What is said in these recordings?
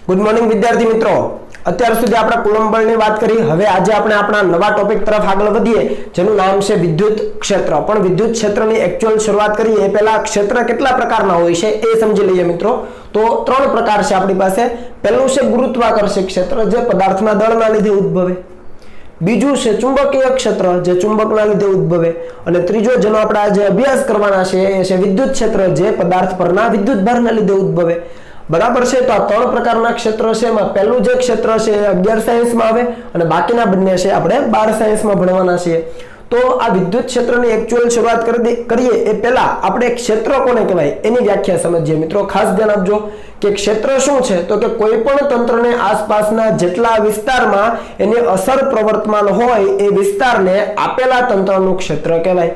Good morning વિદ્યાર્થી મિત્રો, અત્યાર સુધી આપણે કુલંબ બળની વાત કરી. હવે આજે આપણે આપણા નવા ટોપિક તરફ આગળ વધીએ જેનું નામ છે વિદ્યુત ક્ષેત્ર. પણ વિદ્યુત ક્ષેત્રની એક્ચ્યુઅલ શરૂઆત કરીએ એ પહેલા ક્ષેત્ર કેટલા પ્રકારના હોય છે એ સમજી લઈએ મિત્રો. તો ત્રણ પ્રકાર છે આપણી પાસે. પહેલું છે ગુરુત્વાકર્ષી ક્ષેત્ર જે પદાર્થના દળના લીધે ઉદ્ભવે. બીજું છે ચુંબકીય ક્ષેત્ર જે ચુંબકના લીધે ઉદ્ભવે. અને ત્રીજો જેનો આપણે આજે અભ્યાસ કરવાના છે એ છે વિદ્યુત ક્ષેત્ર જે પદાર્થ પરના વિદ્યુત ભારના લીધે ઉદ્ભવે. બરાબર છે. તો આ ત્રણ પ્રકારના ક્ષેત્ર છે. એમાં પહેલું જે ક્ષેત્ર છે એ 11 સાયન્સમાં આવે અને બાકીના બંને છે આપણે 12 સાયન્સમાં ભણવાના છીએ. તો આ વિદ્યુત ક્ષેત્રની એક્ચ્યુઅલ શરૂઆત કરીએ એ પહેલા આપણે ક્ષેત્ર કોને કહેવાય એની વ્યાખ્યા સમજીએ મિત્રો. ખાસ ધ્યાન આપજો કે ક્ષેત્ર શું છે તો કે કોઈ પણ તંત્રને આસપાસના જેટલા વિસ્તારમાં એની અસર પ્રવર્તમાન હોય એ વિસ્તારને આપેલા તંત્રનું ક્ષેત્ર કહેવાય.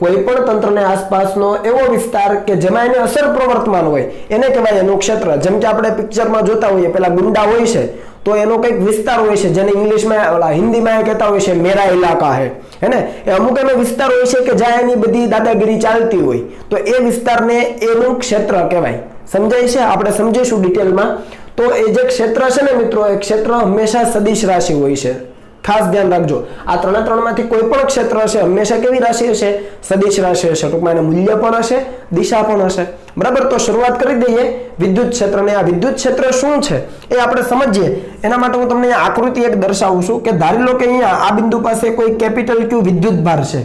કોઈ પણ તંત્રને આસપાસનો એવો વિસ્તાર કે જેમાં એની અસર પ્રવર્તમાન હોય એને કહેવાય એનું ક્ષેત્ર. જેમ કે આપણે પિક્ચરમાં જોતા હોઈએ પેલા ગુંડા હોય છે તો એનો કંઈક વિસ્તાર હોય છે જેને ઇંગ્લિશમાં હિન્દીમાં કહેતા હોય છે મેરા ઇલાકા હે ને. એ અમુક એનો વિસ્તાર હોય છે કે જ્યાં એની બધી દાદાગીરી ચાલતી હોય તો એ વિસ્તારને એનું ક્ષેત્ર કહેવાય. સમજાય છે? આપણે સમજીશું ડિટેલમાં. તો એ જે ક્ષેત્ર છે ને મિત્રો એ ક્ષેત્ર હંમેશા સદિશ રાશિ હોય છે. ખાસ ધ્યાન રાખજો. આ ત્રણમાંથી કોઈ પણ ક્ષેત્ર હશે હંમેશા કેવી રાશિ હશે? સદિશ રાશિ હશે. ટૂંકમાં એને મૂલ્ય પણ હશે, દિશા પણ હશે. બરાબર. તો શરૂઆત કરી દઈએ વિદ્યુત ક્ષેત્રને. આ વિદ્યુત ક્ષેત્ર શું છે એ આપણે સમજીએ એના માટે હું તમને આકૃતિ એક દર્શાવું છું કે ધારી લો કે અહીંયા આ બિંદુ પાસે કોઈ કેપિટલ ક્યુ વિદ્યુત ભાર છે.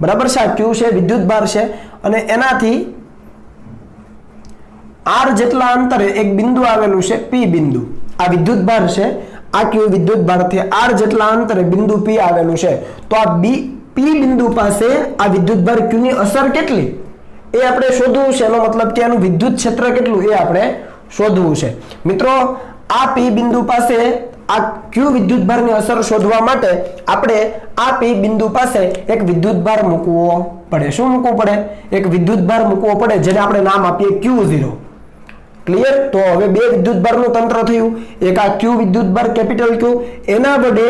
બરાબર છે. આ ક્યુ છે વિદ્યુત ભાર છે અને એનાથી આર જેટલા અંતરે એક બિંદુ આવેલું છે પી બિંદુ. આ વિદ્યુત ભાર છે. આ ક્યુ વિદ્યુત ભારથી આર જેટલા અંતરે બિંદુ પી આવેલું છે. તો આ પી બિંદુ પાસે આ વિદ્યુત ભાર ક્યુ ની અસર કેટલી એ આપણે શોધવું છે. એનો મતલબ કે એનું વિદ્યુત ક્ષેત્ર કેટલું એ આપણે શોધવું છે. મિત્રો આ પી બિંદુ પાસે આ ક્યુ વિદ્યુત ભારની અસર શોધવા માટે આપણે આ પી બિંદુ પાસે એક વિદ્યુત ભાર મૂકવો પડે. શું મૂકવું પડે? એક વિદ્યુત ભાર મૂકવો પડે જેને આપણે નામ આપીએ Q0. ક્લિયર? તો હવે બે વિદ્યુત ભારનું તંત્ર થયું. એક આ ક્યુ વિદ્યુત ભાર કેપિટલ ક્યુ, એના વડે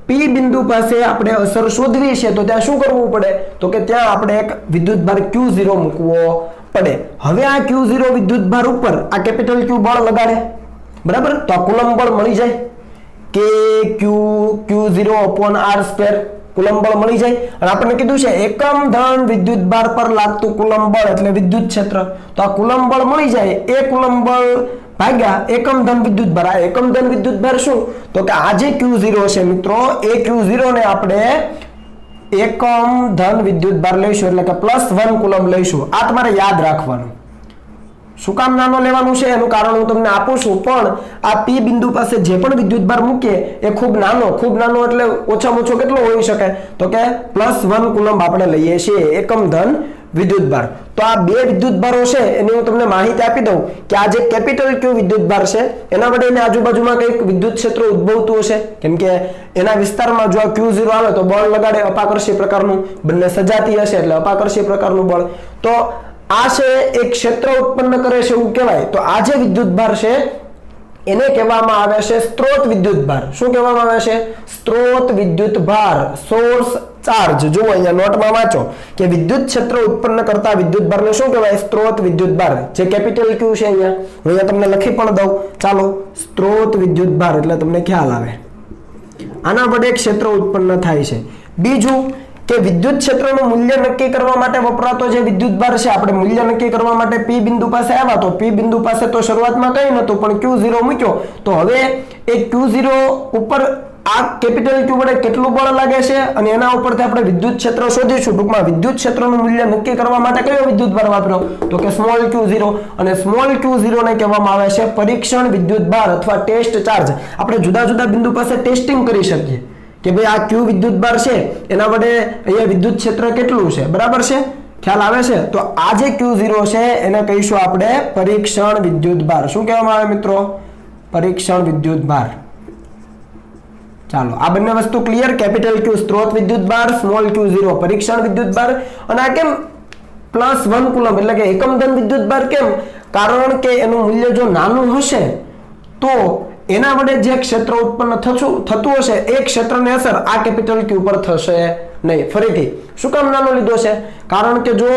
પી બિંદુ પાસે આપણે અસર શોધવી છે તો ત્યાં શું કરવું પડે? તો કે ત્યાં આપણે એક વિદ્યુત ભાર Q0 મૂકવો પડે. હવે આ Q0 વિદ્યુત ભાર ઉપર આ કેપિટલ ક્યુ બળ લગાડે. બરાબર. તો આ કુલંબ બળ મળી જાય કે Q0/r². કુલંબ બળ મળી જાય. અને આપણને કીધું છે એકમ ધન વિદ્યુત ભાર પર લાગતું કુલંબ બળ એટલે વિદ્યુત ક્ષેત્ર. તો આ કુલંબ બળ મળી જાય એ કુલંબ બળ ભાગ્યા એકમ ધન વિદ્યુત ભાર. આ એકમ ધન વિદ્યુત ભાર શું? તો કે આ જે Q0 છે મિત્રો એ Q0 ને આપણે એકમ ધન વિદ્યુત ભાર લઈશું એટલે કે +1 કુલંબ લઈશું. આ તમારે યાદ રાખવાનું. શું કામ નાનો લેવાનું છે એનું કારણ હું તમને આપું છું. પણ આ પી બિંદુ પાસે જે પણ વિદ્યુત ભાર મૂકીએ એ ખૂબ નાનો એટલે ઓછામાં ઓછો કેટલો હોઈ શકે તો કે +1 કુલંબ આપણે લઈએ છીએ એકમ ધન વિદ્યુત ભાર. તો આ બે વિદ્યુત ભારો છે એની હું તમને માહિતી આપી દઉં કે આ જે કેપિટલ ક્યુ વિદ્યુત ભાર છે એના વડે એને આજુબાજુમાં કંઈક વિદ્યુત ક્ષેત્ર ઉદ્ભવતું હશે. કેમ કે એના વિસ્તારમાં જો આ Q0 આવે તો બળ લગાડે અપાકર્ષી પ્રકારનું. બંને સજાતી હશે એટલે અપાકર્ષી પ્રકારનું બળ. તો આ છે એક ક્ષેત્ર ઉત્પન્ન કરે છે એવું કહેવાય. તો આ જે વિદ્યુત ભાર છે એને કહેવામાં આવે છે સ્ત્રોત વિદ્યુત ભાર. શું કહેવામાં આવે છે? સ્ત્રોત વિદ્યુત ભાર, સોર્સ ચાર્જ. જુઓ અહીંયા નોટમાં વાંચો કે વિદ્યુત ક્ષેત્ર ઉત્પન્ન કરતા વિદ્યુત ભારને શું કહેવાય? સ્ત્રોત વિદ્યુત ભાર. જે કેપિટલ ક્યુ છે અહીંયા હું અહીંયા તમને લખી પણ દઉં. ચાલો, સ્ત્રોત વિદ્યુત ભાર એટલે તમને ખ્યાલ આવે. આના વડે ક્ષેત્ર ઉત્પન્ન થાય છે. બીજું કે વિદ્યુત ક્ષેત્રનું મૂલ્ય નક્કી કરવા માટે વપરાતો જે વિદ્યુત ભાર છે આપણે મૂલ્ય નક્કી કરવા માટે પી બિંદુ પાસે આવ્યા. તો પી બિંદુ પાસે તો શરૂઆતમાં કંઈ નહોતું પણ Q0 મૂક્યો. તો હવે એ Q0 ઉપર આ કેપિટલ ક્યુ વડે કેટલું બળ લાગે છે અને એના ઉપરથી આપણે વિદ્યુત ક્ષેત્ર શોધીશું. ટૂંકમાં વિદ્યુત ક્ષેત્રનું મૂલ્ય નક્કી કરવા માટે કયો વિદ્યુત ભાર વાપર્યો? તો કે સ્મોલ Q0. અને સ્મોલ Q0 ને કહેવામાં આવે છે પરીક્ષણ વિદ્યુત ભાર અથવા ટેસ્ટ ચાર્જ. આપણે જુદા જુદા બિંદુ પાસે ટેસ્ટિંગ કરી શકીએ કે ભાઈ આ ક્યુ વિદ્યુત ભાર છે એના વડે અહીંયા વિદ્યુત ક્ષેત્ર કેટલું છે. બરાબર છે? ખ્યાલ આવે છે? તો આ જે Q0 છે એને કહીશું આપણે પરીક્ષણ વિદ્યુત ભાર. શું કહેવામાં આવે મિત્રો? પરીક્ષણ વિદ્યુત ભાર. ચાલો, આ બંને વસ્તુ ક્લિયર. કેપિટલ ક્યુ સ્ત્રોત વિદ્યુત ભાર, સ્મોલ Q0 પરીક્ષણ વિદ્યુત ભાર. અને આ કેમ +1 કુલંબ એટલે કે એકમ ધન વિદ્યુત ભાર? કેમ? કારણ કે એનું મૂલ્ય જો નાનું હશે તો એના વડે જે ક્ષેત્ર ઉત્પન્ન થતું હશે એ ક્ષેત્રની અસર આ કેપિટલ ક્યુ પર થશે નહીં. ફરીથી શું કામ નાનો લીધો છે? કારણ કે જો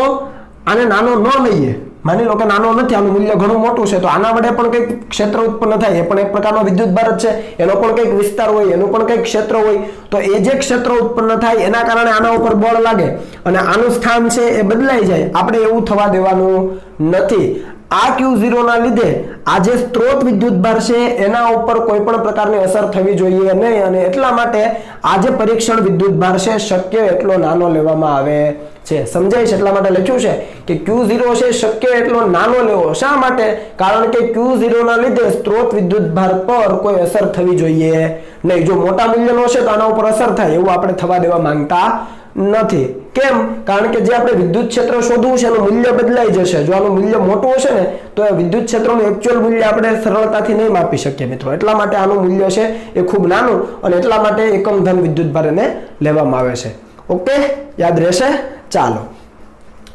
આને નાનો ન લઈએ માની લો કે નાનો નથી, આનું મૂલ્ય ઘણું મોટું છે, તો આના વડે પણ કંઈક ક્ષેત્ર ઉત્પન્ન થાય, એ પણ એક પ્રકારનો વિદ્યુત ભાર જ છે, એનો પણ કંઈક વિસ્તાર હોય, એનું પણ કંઈક ક્ષેત્ર હોય, તો એ જે ક્ષેત્ર ઉત્પન્ન થાય એના કારણે આના ઉપર બળ લાગે અને આનું સ્થાન છે એ બદલાઈ જાય, આપણે એવું થવા દેવાનું નથી. આ Q0 ના લીધે આ જે સ્ત્રોત વિદ્યુત ભાર છે એના ઉપર કોઈ પણ પ્રકારની અસર થવી જોઈએ નહીં, અને એટલા માટે આ જે પરીક્ષણ વિદ્યુત ભાર છે શક્ય એટલો નાનો લેવામાં આવે છે. સમજાય છે? એટલા માટે લખ્યું છે કે Q0 છે શક્ય એટલો નાનો લેવો. શા માટે? કારણ કે Q0 ના લીધે સ્ત્રોત વિદ્યુત ભાર પર કોઈ અસર થવી જોઈએ નહીં. જો મોટા મૂલ્યનો છે તો આના ઉપર અસર થાય, એવું આપણે થવા દેવા માંગતા નથી. કેમ? કારણ કે જે આપણે વિદ્યુત ક્ષેત્ર શોધવું છે એનું મૂલ્ય બદલાઈ જશે. જો આનું મૂલ્ય મોટું હશે ને તો એ વિદ્યુત ક્ષેત્રનું એક્ચ્યુઅલ મૂલ્ય આપણે સરળતાથી નહીં માપી શકીએ મિત્રો. એટલા માટે આનું મૂલ્ય છે એ ખૂબ નાનું, અને એટલા માટે એકમ ધન વિદ્યુત ભાર એને લેવામાં આવે છે. ઓકે, યાદ રહેશે? ચાલો,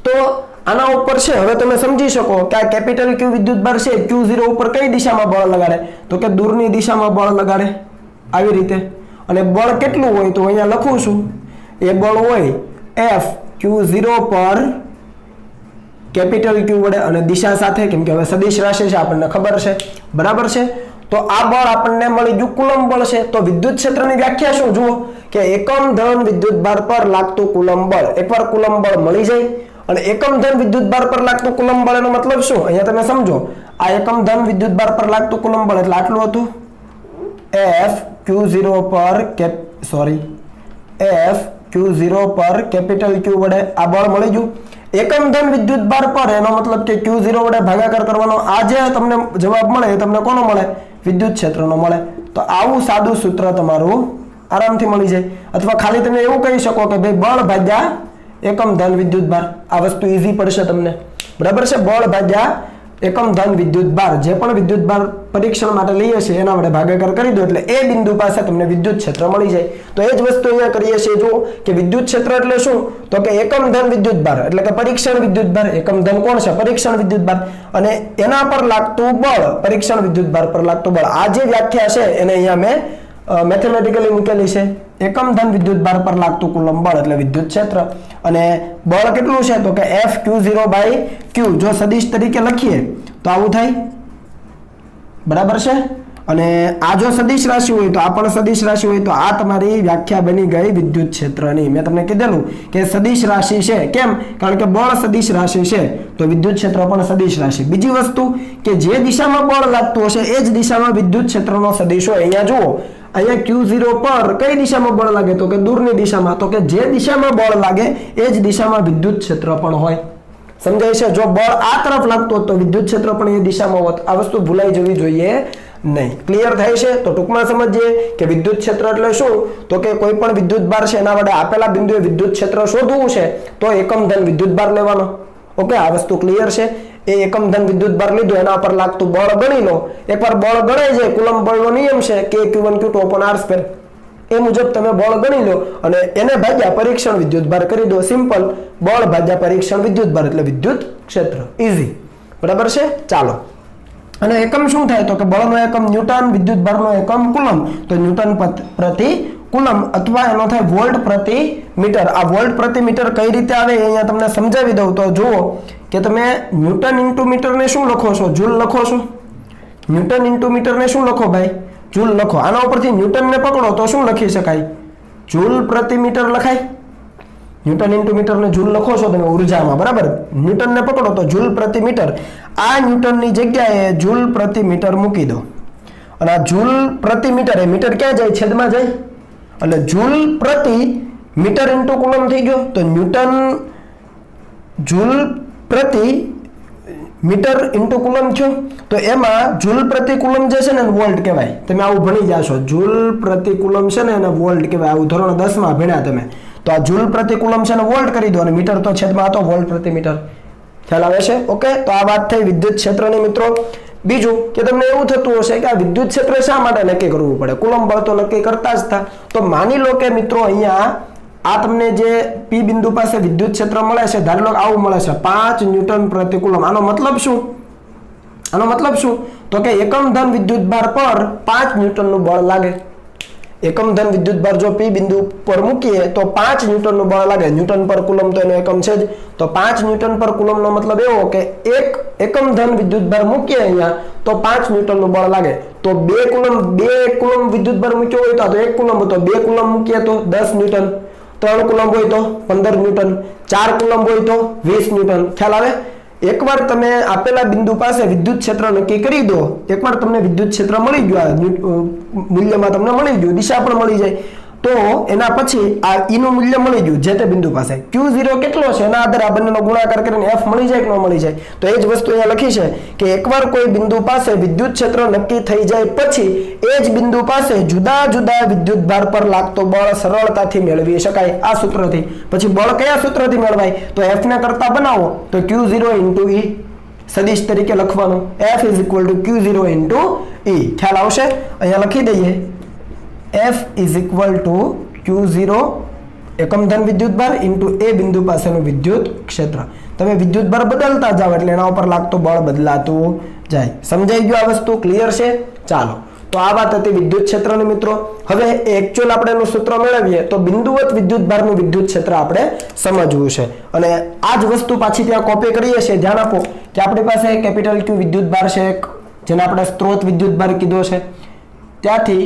તો આના ઉપર છે હવે તમે સમજી શકો કે આ કેપિટલ Q વિદ્યુત ભાર છે Q0 ઉપર કઈ દિશામાં બળ લગાડે, તો કે દૂરની દિશામાં બળ લગાડે, આવી રીતે. અને બળ કેટલું હોય તો અહીંયા લખું છું, એ બળ હોય F Q0 પર કેપિટલ Q વડે અને દિશા સાથે, કેમ કે હવે સદિશ રાશિ છે આપણને ખબર છે, બરાબર છે. તો આ બળ આપણને મળી ગયું કુલંબ બળ છે. તો વિદ્યુત ક્ષેત્રની વ્યાખ્યા શું જુઓ કે એકમ ધન વિદ્યુત ભાર પર લાગતું કુલંબ બળ. એકવાર કુલંબ બળ મળી જાય અને એકમ ધન વિદ્યુત ભાર પર લાગતું કુલંબ બળ એનો મતલબ શું અહીંયા તમે સમજો. આ એકમ ધન વિદ્યુત ભાર પર લાગતું કુલંબ બળ એટલે આટલું હતું, F Q0 પર F Q0 પર કેપિટલ Q વડે આ બળ મળી ગયું. એકમ ધન વિદ્યુત ભાર પર એનો મતલબ કે Q0 વડે ભાગાકાર કરવાનો. આ જે તમને જવાબ મળે એ તમને કોનો મળે? વિદ્યુત ક્ષેત્રનો મળે. તો આવું સાદું સૂત્ર તમારું આરામથી મળી જાય. અથવા ખાલી તમે એવું કહી શકો કે ભાઈ બળ ભાગ્યા એકમ ધન વિદ્યુત ભાર. આ વસ્તુ ઈઝી પડશે તમને, બરાબર છે? બળ ભાગ્યા એકમ ધન વિદ્યુત ભાર, જે પણ વિદ્યુત ભાર પરીક્ષણ માટે લઈએ છીએ એના વડે ભાગાકાર કરી દો એટલે એ બિંદુ પાસે તમને વિદ્યુત ક્ષેત્ર મળી જાય. તો એ જ વસ્તુ અહીંયા કરીએ છીએ. જો કે વિદ્યુત ક્ષેત્ર એટલે શું, તો કે એકમ ધન વિદ્યુત ભાર એટલે કે પરીક્ષણ વિદ્યુત ભાર. એકમ ધન કોણ છે? પરીક્ષણ વિદ્યુત ભાર. અને એના પર લાગતું બળ, પરીક્ષણ વિદ્યુત ભાર પર લાગતું બળ. આ જે વ્યાખ્યા છે એને અહીંયા મેં મેથેમેટિકલી મૂકેલી છે. એકમ ધન વિદ્યુત ભાર પર લાગતું કુલંબ બળ એટલે વિદ્યુત ક્ષેત્ર. અને બળ કેટલું છે તો કે F Q0/Q. જો સદિશ તરીકે લખીએ તો આવું થાય, બરાબર છે? અને આ જો સદિશ રાશિ હોય તો આ પણ સદિશ રાશિ હોય તો આ તમારી વ્યાખ્યા બની ગઈ વિદ્યુત ક્ષેત્રની. મેં તમને કીધેલું કે સદિશ રાશિ છે. કેમ? કારણ કે બળ સદિશ રાશિ છે તો વિદ્યુત ક્ષેત્ર પણ સદિશ રાશિ. બીજી વસ્તુ કે જે દિશામાં બળ લાગતું હશે એ જ દિશામાં વિદ્યુત ક્ષેત્રનો સદિશ હોય. અહીંયા જુઓ, અહીંયા Q0 પર કઈ દિશામાં બળ લાગે તો કે દૂરની દિશામાં. તો કે જે દિશામાં બળ લાગે એ જ દિશામાં વિદ્યુત ક્ષેત્ર પણ હોય. સમજાય છે? જો બળ આ તરફ લાગતું હોત તો વિદ્યુત ક્ષેત્ર પણ એ દિશામાં હોત. આ વસ્તુ ભૂલાઈ જવી જોઈએ નહીં. ક્લિયર થાય છે? તો ટૂંકમાં સમજીએ કે વિદ્યુત ક્ષેત્ર એટલે શું, તો કે કોઈ પણ વિદ્યુત ભાર છે એના વડે આપેલા બિંદુએ વિદ્યુત ક્ષેત્ર શોધવું છે તો એકમ ધન વિદ્યુત ભાર લેવાનો. ઓકે, આ વસ્તુ ક્લિયર છે? એ એકમ ધન વિદ્યુત ભાર લીધો, એના પર લાગતું બળ ગણી લો. એકવાર બળ ગણાઈ જાય, કુલંબ બળનો નિયમ છે કે Q1Q2/R². એ મુજબ તમે બળ ગણી લો અને એને ભાગ્યા પરીક્ષણ વિદ્યુત ભાર કરી દો. સિમ્પલ, બળ ભાગ્યા પરીક્ષણ વિદ્યુત ભાર એટલે વિદ્યુત ક્ષેત્ર. ઈઝી, બરાબર છે? ચાલો, અને એકમ શું થાય તો કે બળનો એકમ ન્યૂટન, વિદ્યુત ભારનો એકમ કુલંબ. તો ન્યૂટન પ્રતિ કુલંબ અથવા એનો થાય વોલ્ટ પ્રતિ મીટર. આ વોલ્ટ પ્રતિ મીટર કઈ રીતે આવે અહીંયા તમને સમજાવી દઉં. તો જુઓ કે તમે ન્યૂટન ઇન્ટુ મીટર ને શું લખો છો? જૂલ લખો છો. ન્યૂટન ઇન્ટુ મીટર ને શું લખો ભાઈ? જૂલ લખો. આના ઉપરથી ન્યૂટન ને પકડો તો શું લખી શકાય? જૂલ પ્રતિ મીટર લખાય. ન્યૂટન ઇન્ટુ મીટર ને જૂલ લખો છો તમે ઉર્જામાં, બરાબર? ન્યૂટન ને પકડો તો જૂલ પ્રતિ મીટર. આ ન્યૂટનની જગ્યાએ જૂલ પ્રતિ મીટર મૂકી દો અને આ જૂલ પ્રતિ મીટર, એ મીટર ક્યાં જાય? છેદમાં જાય. એટલે જૂલ પ્રતિ મીટર ઇન્ટુ કુલમ થઈ ગયો. તો ન્યૂટન જૂલ પ્રતિ મીટર ઇન્ટુ કુલમ થયો. તો એમાં જૂલ પ્રતિ કુલમ જે છે ને વોલ્ટ કહેવાય. તમે આવું ભણી જાશો, જૂલ પ્રતિ કુલમ છે ને એને વોલ્ટ કહેવાય. આવું ધોરણ 10 માં ભણ્યા તમે. તો આ જૂલ પ્રતિ કુલમ છે ને વોલ્ટ કરી દો અને મીટર તો છેદમાં હતો, વોલ્ટ પ્રતિ મીટર. ખ્યાલ આવે છે? ઓકે, તો આ વાત થઈ વિદ્યુત ક્ષેત્રની મિત્રો. બીજું કે તમને એવું થતું હશે કે આ વિદ્યુત ક્ષેત્ર શા માટે નક્કી કરવું પડે? કુલંબ બળ તો નક્કી કરતા જ હતા. તો માની લો કે મિત્રો અહીંયા આ તમને જે P બિંદુ પાસે વિદ્યુત ક્ષેત્ર મળે છે, ધારી લો આવું મળે છે 5 ન્યૂટન પ્રતિ કુલમ. આનો મતલબ શું? આનો મતલબ શું તો કે એકમ ધન વિદ્યુત ભાર પર 5 ન્યૂટનનું બળ લાગે. એકમ ધન વિદ્યુત ભાર જો P બિંદુ પર મૂકીએ તો 5 ન્યૂટનનું બળ લાગે. ન્યૂટન પર કુલમ તો એનો એકમ છે જ. તો 5 ન્યૂટન પર કુલમનો મતલબ એવો કે એક એકમ ધન વિદ્યુત ભાર મૂકીએ અહીંયા તો 5 ન્યૂટનનું બળ લાગે. તો 2 કુલમ વિદ્યુત ભાર મૂક્યો હોય તો 1 કુલમ તો 2 કુલમ મૂકીએ તો 10 ન્યૂટન, 3 કુલમ હોય તો 15 ન્યૂટન, 4 કુલમ હોય તો 20 ન્યૂટન. ખ્યાલ આવે? એકવાર તમે આપેલા બિંદુ પાસે વિદ્યુત ક્ષેત્ર નક્કી કરી દો, એકવાર તમને વિદ્યુત ક્ષેત્ર મળી ગયું, મૂલ્યમાં તમને મળી ગયું, દિશા પણ મળી જાય, તો એના પછી આ E નું મૂલ્ય મળી ગયું જે તે બિંદુ પાસે. Q0 કેટલો છે એના આધારે આ બંનેનો ગુણાકાર કરીને F મળી જાય કે ન મળી જાય. તો એ જ વસ્તુ અહીંયા લખી છે કે એકવાર કોઈ બિંદુ પાસે વિદ્યુત ક્ષેત્ર નક્કી થઈ જાય પછી એ જ બિંદુ પાસે જુદા જુદા વિદ્યુત ભાર પર લાગતો બળ સરળતાથી મેળવી શકાય આ સૂત્રથી. પછી બળ કયા સૂત્રથી મેળવાય? તો F ને કરતા બનાવો તો Q0 * E સદિશ તરીકે લખવાનું. F = Q0 * E. ખ્યાલ આવશે? અહીંયા લખી દઈએ F = Q0 એકમ ધન વિદ્યુત ભાર * એ બિંદુ પાસેનું વિદ્યુત ક્ષેત્ર. તમે વિદ્યુત ભાર બદલતા જાવ એટલે એના ઉપર લાગતો બળ બદલાતું જાય. સમજાઈ ગયું આ વસ્તુ? ક્લિયર છે? ચાલો, તો આ વાત હતી વિદ્યુત ક્ષેત્રની મિત્રો. હવે એક્ચ્યુઅલ આપણે એનું સૂત્ર મેળવીએ તો બિંદુવત વિદ્યુત ભારનું વિદ્યુત ક્ષેત્ર આપણે સમજવું છે. અને આ જ વસ્તુ પાછી ત્યાં કોપી કરીએ છીએ. ધ્યાન આપો કે આપણી પાસે કેપિટલ Q વિદ્યુત ભાર છે જેને આપણે સ્ત્રોત વિદ્યુત ભાર કીધો છે. ત્યાંથી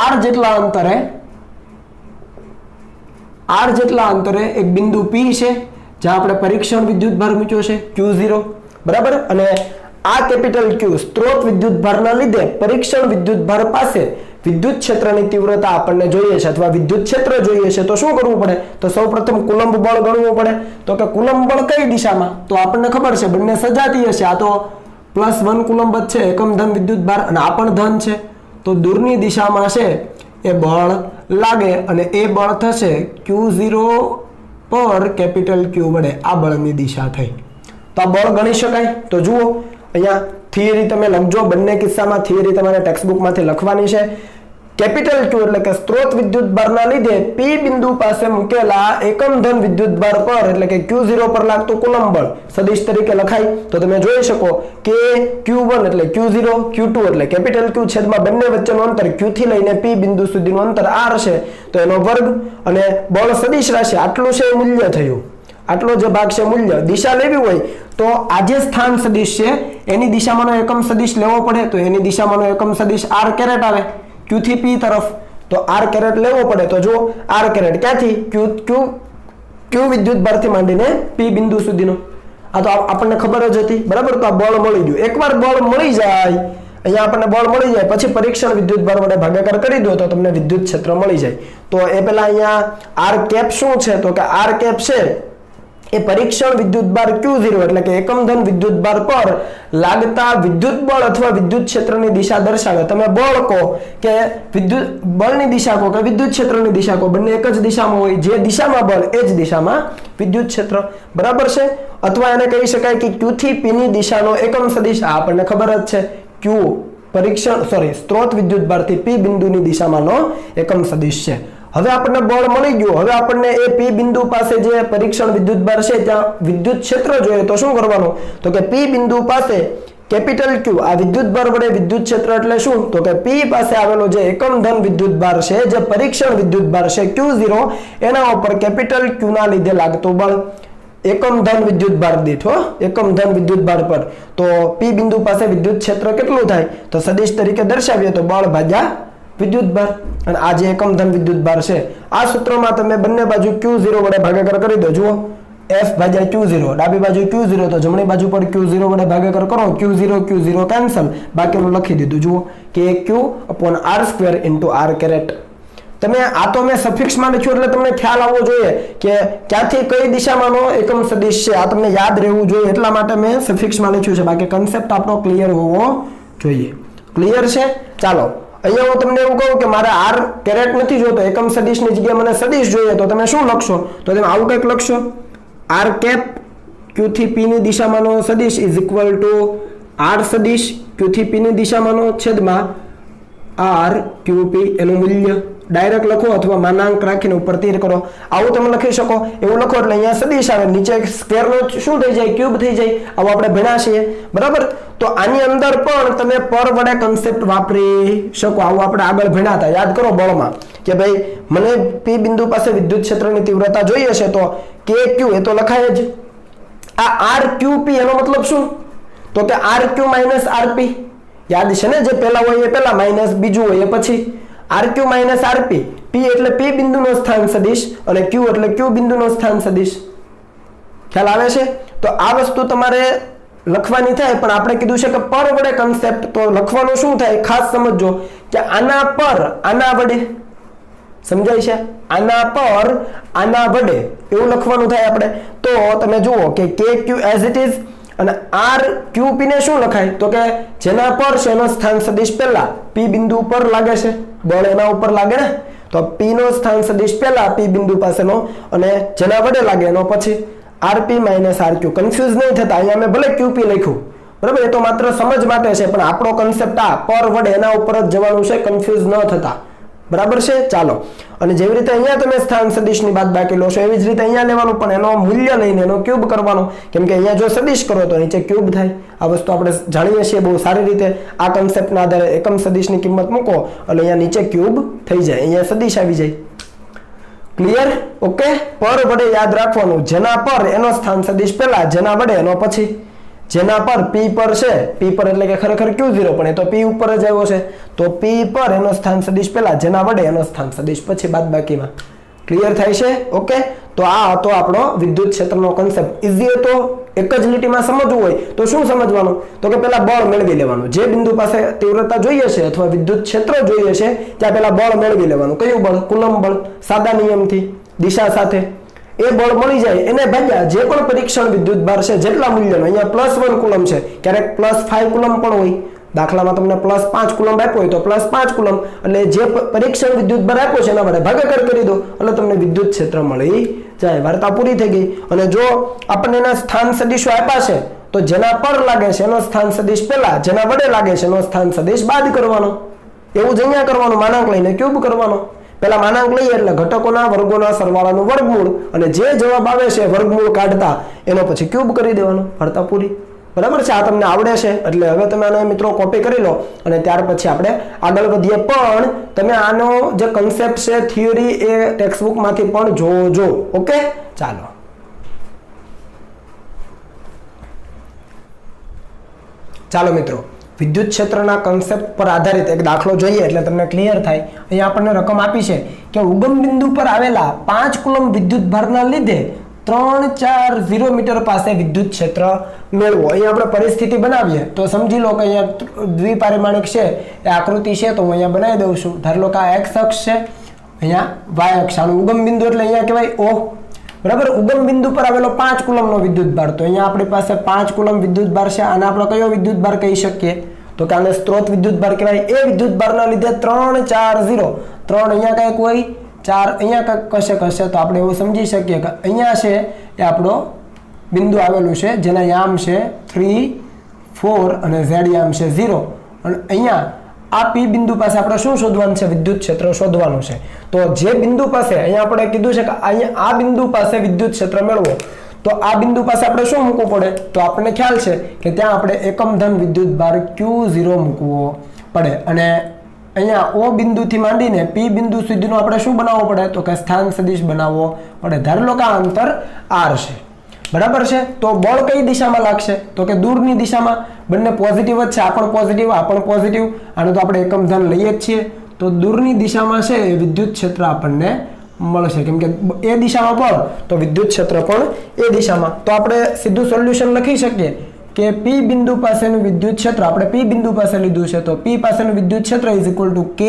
R જેટલા અંતરે એક બિંદુ P છે જ્યાં આપણે પરીક્ષણ વિદ્યુત ભાર મૂક્યો છે Q0, બરાબર. અને આ કેપિટલ Q સ્ત્રોત વિદ્યુત ભારના લીધે પરીક્ષણ વિદ્યુત ભાર પાસે વિદ્યુત ક્ષેત્રની તીવ્રતા આપણને જોઈએ છે અથવા વિદ્યુત ક્ષેત્ર જોઈએ છે તો શું કરવું પડે? તો સૌપ્રથમ કુલંબ બળ ગણવું પડે. તો કે કુલંબ બળ કઈ દિશામાં? તો આપણને ખબર છે બંને સજાતીય છે. આ તો +1 કુલંબ જ છે એકમ ધન વિદ્યુત ભાર અને આ પણ ધન છે. તો દૂરની દિશામાં છે એ બળ લાગે અને એ બળ થશે Q0 પર કેપિટલ Q વડે. આ બળની દિશા થઈ. તો આ બળ ગણી શકાય. તો જુઓ અહીંયા થિયરી તમે લખજો. બંને કિસ્સામાં થિયરી તમારે ટેક્સ્ટબુકમાંથી લખવાની છે. કેપિટલ Q એટલે કે સ્ત્રોત વિદ્યુત ભારના લીધે P બિંદુ પાસે મૂકેલા એકમ ધન વિદ્યુત ભાર પર એટલે કે Q0 પર લાગતું કુલંબ બળ સદિશ તરીકે લખાય. તો તમે જોઈ શકો કે Q1 એટલે Q0, Q2 એટલે કેપિટલ Q છેદમાં બંને વચ્ચેનું અંતર Q થી લઈને P બિંદુ સુધીનું અંતર R છે તો એનો વર્ગ અને બળ સદિશ રાશિ આટલું છે મૂલ્ય થયું. આટલો જે ભાગ છે મૂલ્ય. દિશા લેવી હોય તો આ જે સ્થાન સદિશ છે એની દિશામાંનો એકમ સદિશ લેવો પડે. તો એની દિશામાંનો એકમ સદિશ R કેરેટ આવે Q થી P તરફ. તો R કેરેટ લેવો પડે. તો જો R કેરેટ ક્યાંથી? Q વિદ્યુત ભારથી માંડીને P બિંદુ સુધીનો. આ તો આપણને ખબર જ હતી, બરાબર. તો આ બળ મળી ગયું. એકવાર બળ મળી જાય, અહીંયા આપણને બળ મળી જાય પછી પરીક્ષણ વિદ્યુત ભાર વડે ભાગાકાર કરી દો તો તમને વિદ્યુત ક્ષેત્ર મળી જાય. તો એ પહેલા અહીંયા R કેપ શું છે? તો કે R કેપ છે એ પરીક્ષણ વિદ્યુત ભાર Q0 એટલે કે એકમ ધન વિદ્યુત ભાર પર લાગતા વિદ્યુત બળ અથવા વિદ્યુત ક્ષેત્રની દિશા દર્શાવે. તમે બળ કહો કે વિદ્યુત બળની દિશા કહો કે વિદ્યુત ક્ષેત્રની દિશા કહો, બંને એક જ દિશામાં હોય. જે દિશામાં બળ એ જ દિશામાં વિદ્યુત ક્ષેત્ર, બરાબર છે. અથવા એને કહી શકાય કે Q થી P ની દિશાનો એકમ સદિશ આપણને ખબર જ છે. Q સ્ત્રોત વિદ્યુત ભારથી P બિંદુની દિશામાંનો એકમ સદિશ છે. હવે આપણને બળ મળી ગયું. હવે આપણને એ P બિંદુ પાસે જે પરીક્ષણ વિદ્યુત ભાર છે ત્યાં વિદ્યુત ક્ષેત્ર જોઈએ તો શું કરવાનું? તો કે P બિંદુ પાસે કેપિટલ Q આ વિદ્યુત ભાર વડે વિદ્યુત ક્ષેત્ર એટલે શું? તો કે P પાસે આવેલો જે એકમ ધન વિદ્યુત ભાર છે જે પરીક્ષણ વિદ્યુત ભાર છે Q0 એના ઉપર કેપિટલ Q ના લીધે લાગતું બળ એકમ ધન વિદ્યુત ભાર દીઠ એકમ ધન વિદ્યુત ભાર પર. તો P બિંદુ પાસે વિદ્યુત ક્ષેત્ર કેટલું થાય? તો સદિશ તરીકે દર્શાવીએ તો બળ ભાગ્યા વિદ્યુત ભાર. અને આ જે એકમ ધન વિદ્યુત ભાર છે આ સૂત્રમાં તમે બંને બાજુ Q0 વડે ભાગાકાર કરી દો. જુઓ F ભાગ્યા Q0, ડાબી બાજુ Q0 તો જમણી બાજુ પર Q0 વડે ભાગાકાર કરો. Q0 કેન્સલ, બાકીનું લખી દીધું. જુઓ કે Q/R² R કેરેટ. તમે આ તો મેં સફિક્સમાં લખ્યું એટલે તમને ખ્યાલ આવવો જોઈએ કે ક્યાંથી કઈ દિશામાંનો એકમ સદિશ છે. આ તમને યાદ રહેવું જોઈએ એટલા માટે મેં સફિક્સમાં લખ્યું છે. બાકી કન્સેપ્ટ આપણો ક્લિયર હોવો જોઈએ. ક્લિયર છે? ચાલો અહીંયા હું તમને એવું કહું કે મારે R કેરેટ નથી જોતો, એકમ સદિશની જગ્યાએ મને સદિશ જોઈએ તો તમે શું લખશો? તો તમે આવું કંઈક લખશો. R કેપ Q થી P ની દિશામાંનો સદિશ = R સદિશ Q થી P ની દિશામાંનો છેદમાં R QP એનું મૂલ્ય. ડાયરેક્ટ લખો અથવા માનાંક રાખીને ઉપર તીર કરો, આવું તમે લખી શકો. એવું લખો એટલે અહીંયા સદિશ આવે, નીચે સ્ક્વેરનો શું થઈ જાય, ક્યુબ થઈ જાય. આવું આપણે ભણ્યા છીએ, બરાબર. તો આની અંદર પણ તમે પર વડે કન્સેપ્ટ વાપરી શકો. આવું આપણે આગળ ભણ્યા હતા, યાદ કરો બળમાં, કે ભાઈ મને પી બિંદુ પાસે વિદ્યુત ક્ષેત્રની તીવ્રતા જોઈએ છે તો કે ક્યુ એ તો લખાય જ. આ આર ક્યુ પી એનો મતલબ શું, તો કે આર ક્યુ માઇનસ આરપી, યાદ છે ને, જે પહેલા હોય એ પહેલા, માઇનસ બીજું હોય એ પછી. આર ક્યુ માઇનસ આરપી, પી એટલે પી બિંદુનો સ્થાન સદિશ અને ક્યુ એટલે ક્યુ બિંદુનો સ્થાન સદિશ. ખ્યાલ આવે છે? તો આ વસ્તુ તમારે લખવાની થાય, પણ આપણે કીધું છે કે પર વડે કન્સેપ્ટ, તો લખવાનું શું થાય ખાસ સમજજો કે આના પર આના વડે, સમજાય છે? આના પર આના વડે એવું લખવાનું થાય આપણે. તો તમે જુઓ કે કે ક્યુ એઝ ઇટ ઇઝ અને આર ક્યુ પી ને શું લખાય, તો કે જેના પર છે એનો સ્થાન સદિશ પહેલા પી બિંદુ ઉપર લાગે છે, બળ એના ઉપર લાગે ને, તો પી નો સ્થાન સદિશ પહેલા પી બિંદુ પાસેનો અને જેના વડે લાગે એનો પછી RP minus R Q. Confuse નહીં થતા, અહીંયા મેં ભલે ક્યુપી લખ્યું, બરાબર, એ તો માત્ર સમજ માટે છે, પણ આપણો કન્સેપ્ટ આ પર વડે એના ઉપર જ જવાનું છે, કન્ફ્યુઝ ન થતા, બરાબર છે. ચાલો, અને જેવી રીતે અહીંયા તમે સ્થાન સદિશની બાદબાકી લો છો એવી જ રીતે અહીંયા લેવાનું, પણ એનો મૂલ્ય લઈને એનો ક્યુબ કરવાનો, કેમ કે અહીંયા જો સદિશ કરો તો નીચે ક્યુબ થાય. આ વસ્તુ આપણે જાણીએ છીએ બહુ સારી રીતે. આ કન્સેપ્ટના આધારે એકમ સદિશની કિંમત મૂકો એટલે અહીંયા નીચે ક્યુબ થઈ જાય, અહીંયા સદિશ આવી જાય. ક્લિયર? ઓકે. પર વડે યાદ રાખવાનું, જેના પર એનો સ્થાન સદિશ પહેલા, જેના વડે એનો પછી. જેના પર પી પર છે, પી પર એટલે કે ખરેખર Q0 પણ એ તો પી ઉપર જ આવ્યો છે, તો પી પર એનો સ્થાન સદિશ પહેલા, જેના વડે એનો સ્થાન સદિશ પછી બાદબાકીમાં. ક્લિયર થાય છે? ઓકે. તો આ હતો આપણો વિદ્યુત ક્ષેત્રનો કન્સેપ્ટ. ઈઝી હતો, એક જ લીટીમાં સમજવું હોય તો શું સમજવાનું, તો કે પહેલા બળ મેળવી લેવાનું. જે બિંદુ પાસે તીવ્રતા જોઈએ છે અથવા વિદ્યુત ક્ષેત્ર જોઈએ છે ત્યાં પહેલા બળ મેળવી લેવાનું. કયું બળ? કુલમ બળ, સાદા નિયમથી દિશા સાથે. એ બળ મળી જાય એને ભાગ્યા જે પણ પરીક્ષણ વિદ્યુત ભાર છે જેટલા મૂલ્યનો, અહીંયા +1 કુલમ છે, ક્યારેક +5 કુલમ પણ હોય. દાખલામાં તમને +5 કુલમ આપ્યો હોય તો +5 કુલમ, એટલે જે પરીક્ષણ વિદ્યુત ભાર આપ્યો છે એના વડે ભાગાકાર કરી દો એટલે તમને વિદ્યુત ક્ષેત્ર મળી જાય. વાર્તા પૂરી થઈ ગઈ. અને જો આપણને એના સ્થાન સદિશો આપ્યા છે તો જેના પર લાગે છે એનો સ્થાન સદિશ પહેલા, જેના વડે લાગે છે એનો સ્થાન સદિશ બાદ કરવાનો. એવું જ અહીંયા કરવાનું, માનાંક લઈને ક્યુબ કરવાનો. પહેલા માનાંક લઈએ એટલે ઘટકોના વર્ગોના સરવાળાનું વર્ગમૂળ, અને જે જવાબ આવે છે વર્ગમૂળ કાઢતા એનો પછી ક્યુબ કરી દેવાનો. વાર્તા પૂરી. બરાબર છે? આ તમને આવડે છે એટલે હવે તમે આને મિત્રો કોપી કરી લો અને ત્યાર પછી આપણે આગળ વધીએ. પણ તમે આનો જે કન્સેપ્ટ છે થિયરી એ ટેક્સ્ટબુક માંથી પણ જોજો. ઓકે, ચાલો. ચાલો મિત્રો, વિદ્યુત ક્ષેત્રના કન્સેપ્ટ પર આધારિત એક દાખલો જોઈએ એટલે તમને ક્લિયર થાય. અહીંયા આપણને રકમ આપી છે કે ઉગમ બિંદુ પર આવેલા 5 કુલમ વિદ્યુત ભારના લીધે 340 મીટર પાસે વિદ્યુત ક્ષેત્ર મેળવો. અહીંયા આપણે પરિસ્થિતિ બનાવીએ તો સમજી લો કે અહીંયા દ્વિપારિમાણિક છે, એ આકૃતિ છે, તો હું અહીંયા બનાવી દઉં છું. ધારો કે આ x અક્ષ છે, અહીંયા y અક્ષ. આનું ઉગમ બિંદુ એટલે અહીંયા કહેવાય O. બરાબર? ઉગમ બિંદુ પર આવેલો 5 કુલમનો વિદ્યુત ભાર, તો અહીંયા આપણી પાસે 5 કુલમ વિદ્યુત ભાર છે. આને આપણે કયો વિદ્યુત ભાર કહી શકીએ, તો કે આને સ્ત્રોત વિદ્યુત ભાર કહેવાય. એ વિદ્યુત ભારના લીધે 340, 3 અહીંયા કંઈક હોય, 4 અહીંયા કંઈક કશે, તો આપણે એવું સમજી શકીએ કે અહીંયા છે એ આપણો બિંદુ આવેલું છે જેના યામ છે 3, 4 અને z યામ છે 0. અને અહીંયા આ P બિંદુ પાસે આપણે શું શોધવાનું છે? વિદ્યુત ક્ષેત્ર શોધવાનું છે. તો જે બિંદુ પાસે અહીંયા આપણે કીધું છે કે અહીંયા આ બિંદુ પાસે વિદ્યુત ક્ષેત્ર મેળવો, તો આ બિંદુ પાસે આપણે શું મૂકવું પડે? તો આપણને ખ્યાલ છે કે ત્યાં આપણે એકમ ધન વિદ્યુત ભાર Q0 મૂકવો પડે. અને અહીંયા O બિંદુથી માંડીને P બિંદુ સુધીનો આપણે શું બનાવવો પડે? તો કે સ્થાન સદિશ બનાવવો પડે. ધારો લો કે આ અંતર r છે, બરાબર છે? તો બળ કઈ દિશામાં લાગશે? તો કે દૂરની દિશામાં. બંને પોઝિટિવ જ છે, આ પણ પોઝિટિવ, આ પણ પોઝિટિવ. આનું તો આપણે એકમ ધન લઈએ જ છીએ. તો દૂરની દિશામાં છે એ વિદ્યુત ક્ષેત્ર આપણને મળશે, કેમ કે એ દિશામાં બળ તો વિદ્યુત ક્ષેત્ર પણ એ દિશામાં. તો આપણે સીધું સોલ્યુશન લખી શકીએ કે P બિંદુ પાસેનું વિદ્યુત ક્ષેત્ર, આપણે P બિંદુ પાસે લીધું છે, તો P પાસેનું વિદ્યુત ક્ષેત્ર is equal to K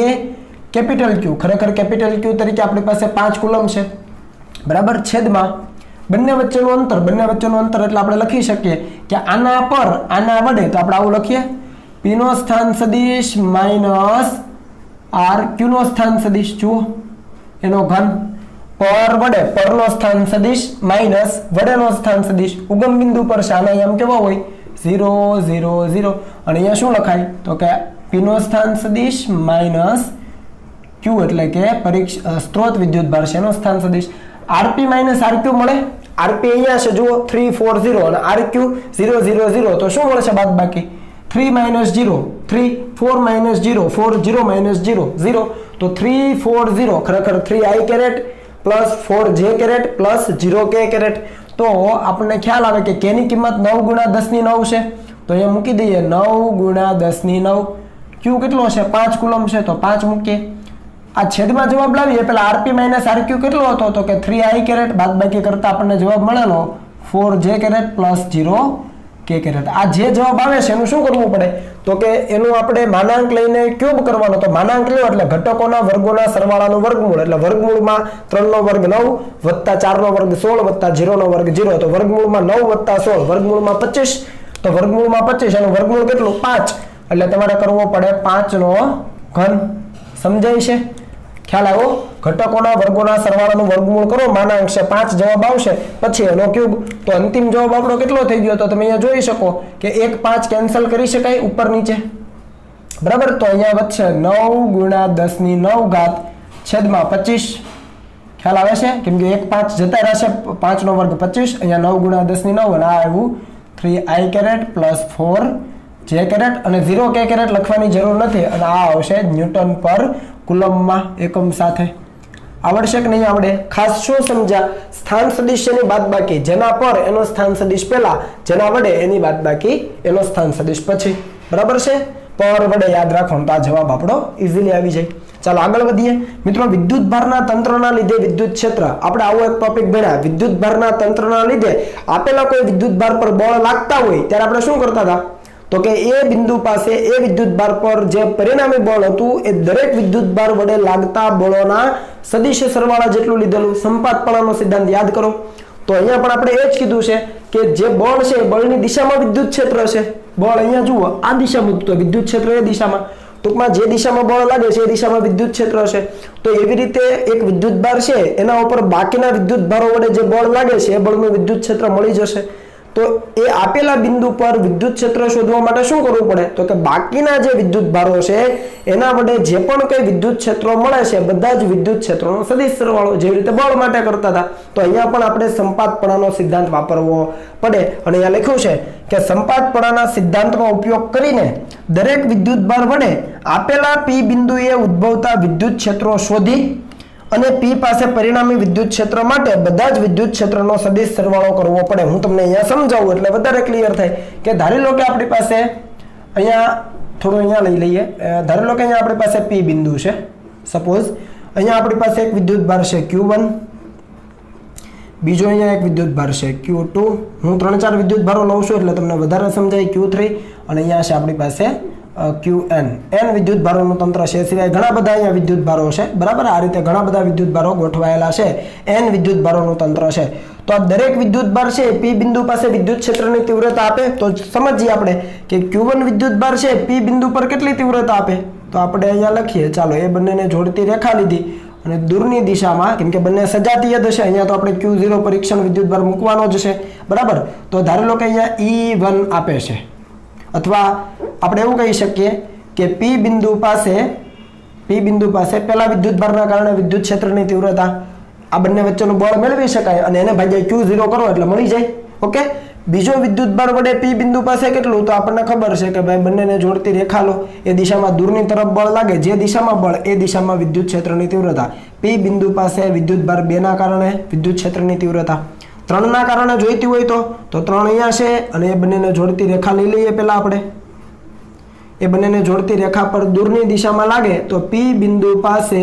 capital Q. ખરેખર કેપિટલ Q તરીકે આપણી પાસે 5 કુલમ છે, બરાબર? છેદમાં બંને વચ્ચેનું અંતર એટલે આપણે લખી શકીએ કે આના પર આના વડે, તો આપણે આવું લખીએ, P નો સ્થાન સદિશ માઇનસ R, Q નો સ્થાન સદિશ, જુઓ એનો ઘન, પર વડે પરનો સ્થાન સદિશ માઇનસ વડેનો સ્થાન સદિશ. ઉગમ બિંદુ પર છે, આના એમ કેવા હોય 0, 0, 0. અને અહીંયા શું લખાય? તો કે P નો સ્થાન સદિશ માઇનસ ક્યુ એટલે કે સ્ત્રોત વિદ્યુત ભાર છે એનો સ્થાન સદિશ. આરપી માઇનસ આરક્યુ મળે. આરપી અહીંયા છે જુઓ 340 અને આરક્યુ 000 તો શું મળશે બાદ બાકી 3 - 0 3 4 - 0 4 0 - 0 0 તો 340 ખરેખર 3i caret plus 4j caret plus 0k caret. તો આપણને ખ્યાલ આવે કે k ની કિંમત 9 × 10 ની 9 છે તો અહીંયા મૂકી દઈએ 9 × 10 ની 9. q કેટલો છે 5 કુલમ છે તો 5 મૂકીએ. આ છેદમાં જવાબ લાવીએ પેલા આરપી માઇનસ આરક્યુ કેટલો હતો તો કે 3i કેરેટ બાદબાકી કરતા આપણને જવાબ મળેલો 4j caret plus 0k caret. આ જે જવાબ આવે છે એનું શું કરવું પડે તો કે એનું આપણે માનાંક લઈને ક્યુબ કરવાનો. તો માનાંક લ્યો એટલે ઘટકોના વર્ગોના સરવાળાનું વર્ગમૂળ એટલે વર્ગમૂળમાં 3 નો વર્ગ 9 વત્તા 4 નો વર્ગ 16 વત્તા 0 નો વર્ગ 0 તો વર્ગમૂળમાં 9 વત્તા 16 વર્ગમૂળમાં 25 તો વર્ગમૂળમાં 25 એનું વર્ગમૂળ કેટલું 5 એટલે તમારે કરવો પડે 5 નો ઘન. સમજાય છે ખ્યાલ આવ્યો. ઘટકોના વર્ગોના સરવાળાનું વર્ગમૂળ કરો માનાંક છે 5 જવાબ આવશે પછી એનો ક્યુબ. તો અંતિમ જવાબ આપણો કેટલો થઈ ગયો તો તમે અહીંયા જોઈ શકો કે 1 5 કેન્સલ કરી શકાય ઉપર નીચે બરાબર. તો અહીંયા વધશે 9 × 10 ની 9 ઘાત છેદમાં 25. ખ્યાલ આવે છે કેમ કે 1 5 જતા રહેશે 5 નો વર્ગ 25 અહીંયા 9 × 10 ની 9 અને આ આવ્યું 3i caret plus 4j caret અને 0k કેરેટ લખવાની જરૂર નથી અને આ આવશે ન્યૂટન પર કુલમમાં એકમ સાથે. આવડશે કે નહીં આવડે? ખાસ શું સમજ્યા સ્થાન સદિશની બાદબાકી જેના પર એનો સ્થાન સદિશ પહેલા જેના વડે એની બાદબાકી એનો સ્થાન સદિશ પછી બરાબર છે. પર વડે યાદ રાખો તો આ જવાબ આપણો ઈઝીલી આવી જાય. ચાલો આગળ વધીએ મિત્રો. વિદ્યુત ભારના તંત્રના લીધે વિદ્યુત ક્ષેત્ર આપણે આવો એક ટોપિક ભણ્યા. વિદ્યુત ભારના તંત્રના લીધે આપેલા કોઈ વિદ્યુત ભાર પર બળ લાગતા હોય ત્યારે આપણે શું કરતા હતા તો કે એ બિંદુ પાસે એ વિદ્યુત ભાર પર જે પરિણામી બળ હતું એ દરેક વિદ્યુત ભાર વડે લાગતા બળોના સદિશ સરવાળા જેટલું લીધેલું. સંપાતપણાનો સિદ્ધાંત યાદ કરો. તો અહીંયા પણ આપણે એ જ કીધું છે કે જે બળ છે એ બળની દિશામાં વિદ્યુત ક્ષેત્ર છે. બળ અહીંયા જુઓ આ દિશામાં તો વિદ્યુત ક્ષેત્ર એ દિશામાં ટૂંકમાં જે દિશામાં બળ લાગે છે એ દિશામાં વિદ્યુત ક્ષેત્ર છે. તો એવી રીતે એક વિદ્યુત ભાર છે એના ઉપર બાકીના વિદ્યુત ભારો વડે જે બળ લાગે છે એ બળનું વિદ્યુત ક્ષેત્ર મળી જશે. તો એ આપેલા બિંદુ પર વિદ્યુત ક્ષેત્ર શોધવા માટે શું કરવું પડે તો કે બાકીના જે વિદ્યુત ભારો છે એના વડે જે પણ કઈ વિદ્યુત ક્ષેત્રો મળે છે બધા જ વિદ્યુત ક્ષેત્રોનો સદિશ સરવાળો જેવી રીતે બળ માટે કરતા હતા. તો અહીંયા પણ આપણે સંપાતપણાનો સિદ્ધાંત વાપરવો પડે અને અહીંયા લખ્યું છે કે સંપાતપણાના સિદ્ધાંતનો ઉપયોગ કરીને દરેક વિદ્યુત ભાર વડે આપેલા પી બિંદુએ ઉદ્ભવતા વિદ્યુત ક્ષેત્રો શોધી અને પી પાસે પરિણામી વિદ્યુત ક્ષેત્ર માટે બધા જ વિદ્યુત ક્ષેત્રનો સદિશ સરવાળો કરવો પડે. હું તમને અહીંયા સમજાવું એટલે વધારે ક્લિયર થાય કે ધારી લો કે આપણી પાસે અહીંયા થોડું અહીંયા લઈ લઈએ. ધારી લો કે અહીંયા આપણી પાસે પી બિંદુ છે. સપોઝ અહીંયા આપણી પાસે એક વિદ્યુત ભાર છે Q1 બીજો અહીંયા એક વિદ્યુત ભાર છે Q2. હું 3-4 વિદ્યુત ભારો લઉં છું એટલે તમને વધારે સમજાય. Q3 અને અહીંયા છે આપણી પાસે Qn n વિદ્યુત ભારોનું તંત્ર છે. સિવાય ઘણા બધા અહીંયા વિદ્યુત ભારો છે બરાબર. આ રીતે ઘણા બધા વિદ્યુત ભારો ગોઠવાયેલા છે. n વિદ્યુત ભારોનું તંત્ર છે. તો આ દરેક વિદ્યુત ભાર છે P બિંદુ પાસે વિદ્યુત ક્ષેત્રની તીવ્રતા આપે. તો સમજીએ આપણે કે Q1 વિદ્યુત ભાર છે P બિંદુ પર કેટલી તીવ્રતા આપે તો આપણે અહીંયા લખીએ. ચાલો એ બંનેને જોડતી રેખા લીધી અને દૂરની દિશામાં કેમ કે બંને સજાતીય જ હશે અહીંયા તો આપણે Q0 પરીક્ષણ વિદ્યુત ભાર મૂકવાનો જ છે બરાબર. તો ધારી લો કે અહીંયા E1 આપે છે અથવા આપણે એવું કહી શકીએ કે P બિંદુ પાસે પહેલા વિદ્યુત ભારના કારણે વિદ્યુત ક્ષેત્રની તીવ્રતા આ બંને વચ્ચેનું બળ મેળવી શકાય અને એને ભાગ્યા Q0 કરો એટલે મળી જાય. ઓકે. બીજો વિદ્યુત ભાર વડે P બિંદુ પાસે કેટલું તો આપણને ખબર છે કે ભાઈ બંનેને જોડતી રેખા લો એ દિશામાં દૂરની તરફ બળ લાગે જે દિશામાં બળ એ દિશામાં વિદ્યુત ક્ષેત્રની તીવ્રતા. P બિંદુ પાસે વિદ્યુત ભાર 2 ના કારણે વિદ્યુત ક્ષેત્રની તીવ્રતા 3 ના કારણે જોઈતી હોય તો 3 અહીંયા છે અને એ બંનેને જોડતી રેખા લઈ લઈએ. પહેલા આપણે એ બંનેને જોડતી રેખા પર દૂરની દિશામાં લાગે તો P બિંદુ પાસે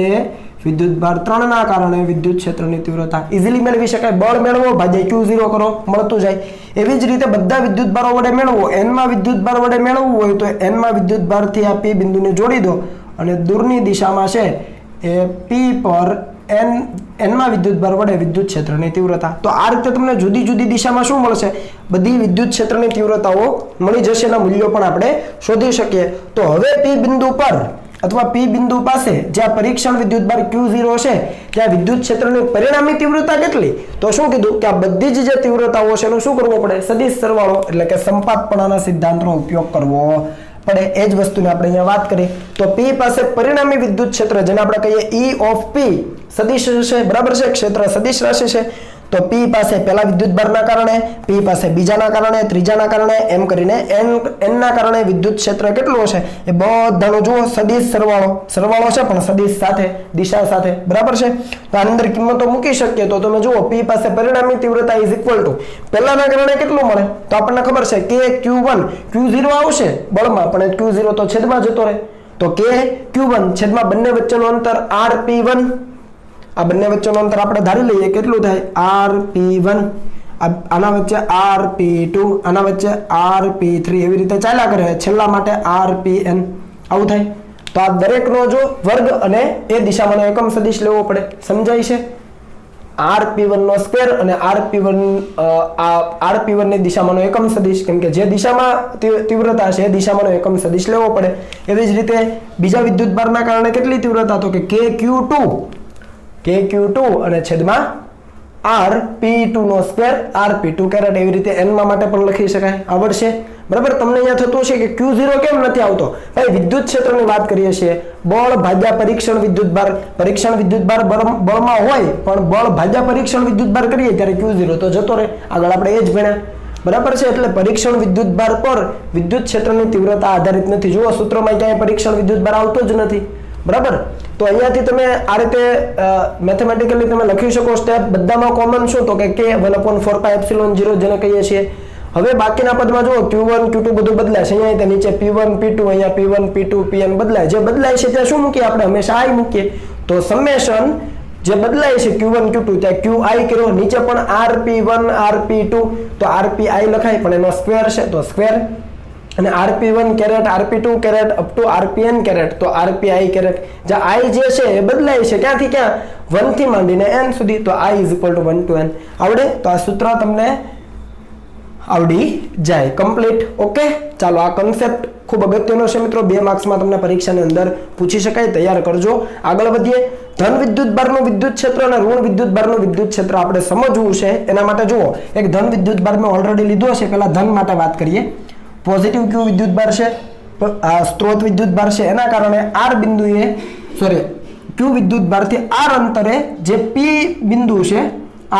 વિદ્યુત ભાર 3 ના કારણે વિદ્યુત ક્ષેત્રની તીવ્રતા ઈઝીલી મેળવી શકાય. બળ મેળવો ભાગ્યા Q0 કરો મળતું જાય. એવી જ રીતે બધા વિદ્યુત ભારો વડે મેળવો. n માં વિદ્યુત ભાર વડે મેળવવું હોય તો n માં વિદ્યુત ભારથી આ P બિંદુને જોડી દો અને દૂરની દિશામાં છે એ P પર n માં વિદ્યુત ભાર વડે વિદ્યુત ક્ષેત્રની તીવ્રતા. તો આ રીતે તમને જુદી જુદી દિશામાં શું મળશે બધી વિદ્યુત ક્ષેત્રની તીવ્રતાઓ મળી જશે. એના મૂલ્યો પણ આપણે શોધી શકીએ. તો હવે P બિંદુ પર અથવા P બિંદુ પાસે જ્યાં પરીક્ષણ વિદ્યુત ભાર Q0 છે ત્યાં વિદ્યુત ક્ષેત્રની પરિણામી તીવ્રતા કેટલી તો શું કીધું કે આ બધી જ જે તીવ્રતાઓ છે એનો શું કરવો પડે સદિશ સરવાળો એટલે કે સંપાતપણાના સિદ્ધાંતનો ઉપયોગ કરવો પડે એ જ વસ્તુની આપણે અહીંયા વાત કરીએ તો P પાસે પરિણામી વિદ્યુત ક્ષેત્ર જેને આપણે કહીએ E of P સદિશ છે, બરાબર છે, ક્ષેત્ર સદિશ રાશિ છે તો P પાસે પહેલા વિદ્યુતભારના કારણે, P પાસે બીજાના કારણે, ત્રીજાના કારણે એમ કરીને n ના કારણે વિદ્યુત ક્ષેત્ર કેટલું હશે એ બધાનો જુઓ સદિશ સરવાળો છે પણ સદિશ સાથે, દિશા સાથે, બરાબર છે તો આની અંદર કિંમતો મૂકી શકીએ તો તમે જુઓ P પાસે પરિણામી તીવ્રતા ઇઝ ઇક્વલ ટુ પહેલાના કારણે કેટલું મળે તો આપણને ખબર છે કે Q1 Q0 આવશે બળમાં પણ Q0 તો છેદમાં જતો રહે તો K Q1 છેદમાં બંને વચ્ચેનું અંતર RP1 આ બંને વચ્ચેનું અંતર આપણે ધારી લઈએ કેટલું થાય RP1 આના વચ્ચે RP2 આના વચ્ચે RP3 એવી રીતે ચાલ્યા કરે છેલ્લા માટે RPN આવું થાય તો આ દરેકનો જો વર્ગ અને એ દિશામાં એકમ સદિશ લેવો પડે સમજાય છે RP1 નો સ્ક્વેર અને RP1 ની દિશામાંનો એકમ સદિશ કેમ કે જે દિશામાં તીવ્રતા છે એ દિશામાંનો એકમ સદિશ લેવો પડે એવી જ રીતે બીજા વિદ્યુતભારના કારણે કેટલી તીવ્રતા તો કે KQ2 અને છેદમાં RP2 નો સ્ક્વેર RP2 કેરેટ એવી રીતે n માં માટે પણ લખી શકાય આવડશે બરાબર તમને અહીંયા થતું છે કે Q0 કેમ નથી આવતો ભાઈ વિદ્યુત ક્ષેત્રની વાત કરીએ છીએ બળ ભાગ્યા પરીક્ષણ વિદ્યુતભાર બળમાં હોય પણ બળ ભાગ્યા પરીક્ષણ વિદ્યુતભાર કરીએ ત્યારે Q0 તો જતો રહે આગળ આપણે એ જ ભણ્યા બરાબર છે એટલે પરીક્ષણ વિદ્યુતભાર પર વિદ્યુત ક્ષેત્રની તીવ્રતા આધારિત નથી જુઓ સૂત્રમાં ક્યાંય પરીક્ષણ વિદ્યુતભાર આવતો જ નથી બરાબર તો અહીંયાથી તમે આ રીતે મેથેમેટિકલી તમે લખી શકો સ્ટેપ બધામાં કોમન શું તો કે K 1/4πε0 જેને કહીએ છીએ હવે બાકીના પદમાં જુઓ Q1 Q2 બધું બદલાય છે અહીંયા નીચે P1 P2 અહીંયા P1 P2 Pn બદલાય જે બદલાય છે ત્યાં શું મૂકીએ આપણે હંમેશા I મૂકીએ તો સમેશન જે બદલાય છે Q1 Q2 ત્યાં QI કર્યો નીચે પણ RP1 RP2 તો RPI લખાય પણ એનો સ્ક્વેર છે તો સ્ક્વેર અને RP1 caret RP2 caret up to RPN caret તો RPI કેરેટ જે I જે છે એ બદલાય છે ક્યાંથી ક્યાં 1 થી માંડીને n સુધી તો I = 1 to n આવડે તો આ સૂત્ર તમને આવડી જાય કમ્પ્લીટ ઓકે ચાલો આ કન્સેપ્ટ ખૂબ અગત્યનો છે મિત્રો 2 માર્ક્સમાં તમને પરીક્ષાની અંદર પૂછી શકાય તૈયાર કરજો આગળ વધીએ ધન વિદ્યુતભારનું વિદ્યુત ક્ષેત્ર અને ઋણ વિદ્યુતભારનું વિદ્યુત ક્ષેત્ર આપણે સમજવું છે એના માટે જુઓ એક ધન વિદ્યુતભાર મેં ઓલરેડી લીધો છે પહેલા ધન માટે વાત કરીએ પોઝિટિવ Q વિદ્યુતભાર છે સ્ત્રોત વિદ્યુતભાર છે એના કારણે R બિંદુએ Q વિદ્યુતભારથી R અંતરે જે P બિંદુ છે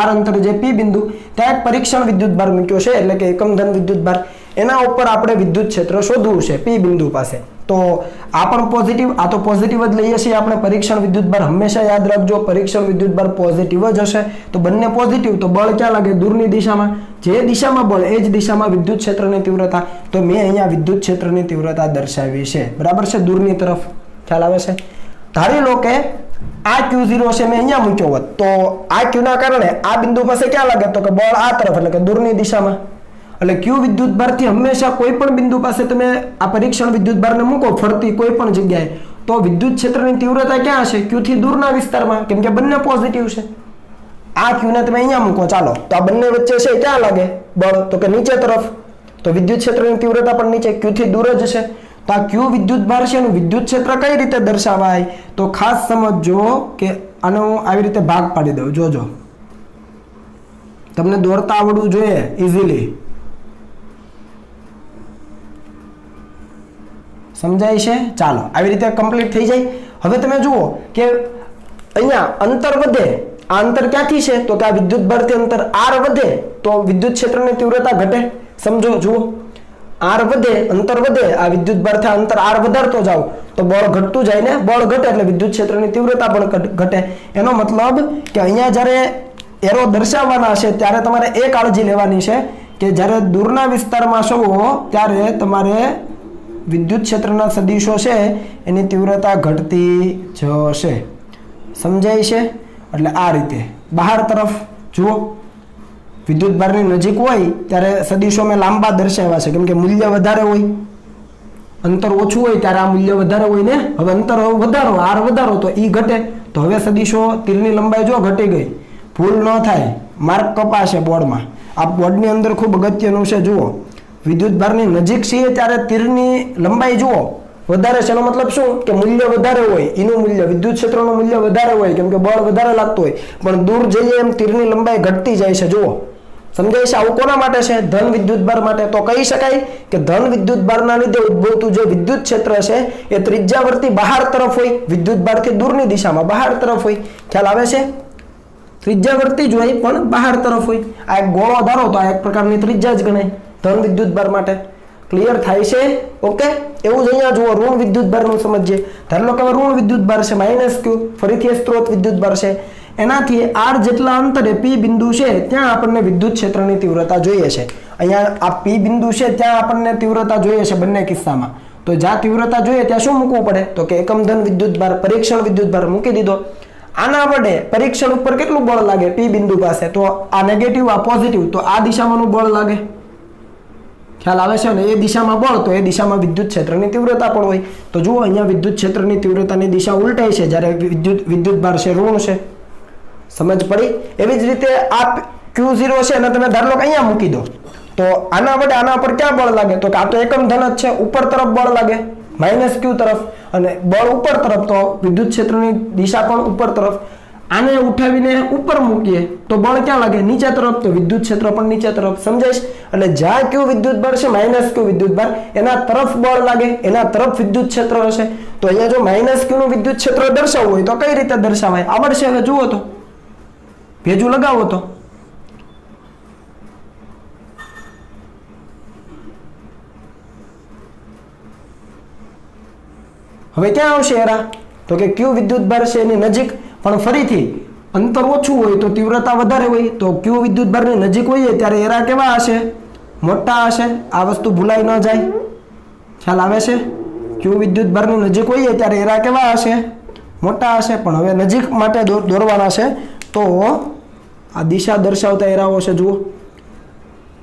R અંતરે જે P બિંદુ ત્યાં એક પરીક્ષણ વિદ્યુતભાર મૂક્યો છે એટલે કે એકમ ધન વિદ્યુતભાર એના ઉપર આપણે વિદ્યુત ક્ષેત્ર શોધવું છે P બિંદુ પાસે તો આ પણ પોઝિટિવ આ તો પોઝિટિવ જ લઈએ છીએ આપણે પરીક્ષણ વિદ્યુતભાર હંમેશા યાદ રાખજો પરીક્ષણ વિદ્યુતભાર પોઝિટિવ જ હશે તો બંને પોઝિટિવ તો બળ ક્યાં લાગે દૂરની દિશામાં જે દિશામાં બળ એ જ દિશામાં વિદ્યુત ક્ષેત્રની તીવ્રતા તો મેં અહીંયા વિદ્યુત ક્ષેત્રની તીવ્રતા દર્શાવી છે બરાબર છે દૂરની તરફ ખ્યાલ આવે છે ધારી લો કે આ Q0 છે મેં અહીંયા મૂક્યો હોત તો આ Q ના કારણે આ બિંદુ પાસે ક્યાં લાગે તો કે બળ આ તરફ એટલે કે દૂરની દિશામાં એટલે Q વિદ્યુતભારથી હંમેશા કોઈ પણ બિંદુ પાસે તમે આ પરીક્ષણ વિદ્યુતભારને મૂકો ફરતી કોઈ પણ જગ્યાએ તો વિદ્યુત ક્ષેત્રની તીવ્રતા ક્યાં હશે Q થી દૂરના વિસ્તારમાં કેમ કે બંને પોઝિટિવ છે આ Q ને તમે અહીંયા મૂકો ચાલો તો આ બંને વચ્ચે છે ક્યાં લાગે બળ તો કે નીચે તરફ તો વિદ્યુત ક્ષેત્રની તીવ્રતા પણ નીચે Q થી દૂર જ છે તો આ Q વિદ્યુતભાર છે એનું વિદ્યુત ક્ષેત્ર કઈ રીતે દર્શાવાય તો ખાસ સમજજો કે આનો હું આવી રીતે ભાગ પાડી દઉં જોજો તમને દોરતા આવડવું જોઈએ ઇઝીલી સમજાય છે ચાલો આવી રીતે કમ્પ્લીટ થઈ જાય હવે તમે જુઓ કે અહીંયા અંતર વધે આ અંતર ક્યાંથી છે તો કે આ વિદ્યુતભારથી અંતર R વધે તો વિદ્યુત ક્ષેત્રની તીવ્રતા ઘટે સમજો જુઓ R વધે અંતર વધે આ વિદ્યુતભારથી અંતર R વધારતો જાવ તો બળ ઘટતું જાય ને બળ ઘટે એટલે વિદ્યુત ક્ષેત્રની તીવ્રતા પણ ઘટે એનો મતલબ કે અહીંયા જ્યારે એરો દર્શાવવાના છે ત્યારે તમારે એ કાળજી લેવાની છે કે જ્યારે દૂરના વિસ્તારમાં છો ત્યારે તમારે વિદ્યુત ક્ષેત્રના સદિશો છે એની તીવ્રતા ઘટતી જશે સમજાય છે એટલે આ રીતે બહાર તરફ જુઓ વિદ્યુતભારની નજીક હોય ત્યારે સદિશોમાં લાંબા દર્શાવ્યા છે કેમ કે મૂલ્ય વધારે હોય અંતર ઓછું હોય ત્યારે આ મૂલ્ય વધારે હોય ને હવે અંતર વધારો R વધારો તો ઈ ઘટે તો હવે સદિશો તીરની લંબાઈ જો ઘટી ગઈ ભૂલ ન થાય માર્ક કપાશે બોર્ડમાં આ બોર્ડની અંદર ખૂબ અગત્યનું છે જુઓ વિદ્યુતભારની નજીક છીએ ત્યારે તીરની લંબાઈ જુઓ વધારે છે એનો મતલબ શું કે મૂલ્ય વધારે હોય એનું મૂલ્ય વિદ્યુત ક્ષેત્રનું મૂલ્ય વધારે હોય કેમ કે બળ વધારે લાગતું હોય પણ દૂર જઈએ એમ તીરની લંબાઈ ઘટતી જાય છે જુઓ સમજાય છે? આવું કોના માટે છે? ધન વિદ્યુતભાર માટે. તો કહી શકાય કે ધન વિદ્યુતભારના લીધે ઉદ્ભવતું જે વિદ્યુત ક્ષેત્ર છે એ ત્રિજ્યાવર્તી બહાર તરફ હોય, વિદ્યુતભારથી દૂરની દિશામાં બહાર તરફ હોય. ખ્યાલ આવે છે? ત્રિજ્યાવર્તી જ હોય પણ બહાર તરફ હોય. આ એક ગોળો ધારો તો આ એક પ્રકારની ત્રિજ્યા જ ગણાય ધન વિદ્યુતભાર માટે. ક્લિયર થાય છે? ઓકે. એવું જ અહીંયા જુઓ ઋણ વિદ્યુતભારનું સમજીએ. ધારો લો કે ઋણ વિદ્યુતભાર છે -q, ફરીથી સ્ત્રોત વિદ્યુતભાર છે. એનાથી r જેટલા અંતરે p બિંદુ છે ત્યાં આપણને વિદ્યુત ક્ષેત્રની તીવ્રતા જોઈએ છે. અહીંયા આ p બિંદુ છે ત્યાં આપણને તીવ્રતા જોઈએ છે બંને કિસ્સામાં. તો જ્યાં તીવ્રતા જોઈએ ત્યાં શું મૂકવું પડે? તો કે એકમ ધન વિદ્યુતભાર, પરીક્ષણ વિદ્યુતભાર મૂકી દીધો. આના વડે પરીક્ષણ ઉપર કેટલું બળ લાગે p બિંદુ પાસે? તો આ નેગેટિવ, આ પોઝિટિવ, તો આ દિશામાંનું બળ લાગે. ખ્યાલ આવે છે ને? એ દિશામાં બળ તો એ દિશામાં વિદ્યુત ક્ષેત્રની તીવ્રતા પણ હોય. તો જુઓ અહીંયા વિદ્યુત ક્ષેત્રની તીવ્રતાની દિશા ઉલટાઈ છે જ્યારે વિદ્યુતભાર છે ઋણ છે. સમજ પડી? એવી જ રીતે આ Q0 છે અને તમે ધારો કે અહીંયા મૂકી દો તો આના વડે આના પર ક્યાં બળ લાગે? તો કે આ તો એકમ ધન જ છે, ઉપર તરફ બળ લાગે -q તરફ, અને બળ ઉપર તરફ તો વિદ્યુત ક્ષેત્રની દિશા પણ ઉપર તરફ. આને ઉઠાવીને ઉપર મૂકીએ તો બળ ક્યાં લાગે? નીચે તરફ, તો વિદ્યુત ક્ષેત્ર પણ નીચે તરફ. સમજાય છે? એટલે જ્યાં q વિદ્યુતભાર છે -q વિદ્યુતભાર એના તરફ બળ લાગે, એના તરફ વિદ્યુત ક્ષેત્ર હશે. તો અહીંયા જો -q નું વિદ્યુત ક્ષેત્ર દર્શાવવું હોય તો કઈ રીતે દર્શાવાય? આવડશે? હવે જુઓ તો ભેજું લગાવો તો હવે ક્યાં આવશે એરા? તો કે q વિદ્યુતભાર છે એની નજીક, પણ ફરીથી અંતર ઓછું હોય તો તીવ્રતા વધારે હોય. તો q વિદ્યુતભારની નજીક હોઈએ ત્યારે એરા કેવા હશે? મોટા હશે. આ વસ્તુ ભૂલાઈ ન જાય. ખ્યાલ આવે છે? q વિદ્યુતભારની નજીક હોઈએ ત્યારે એરા કેવા હશે? મોટા હશે. પણ હવે નજીક માટે દોરવાના છે તો આ દિશા દર્શાવતા એરાઓ છે. જુઓ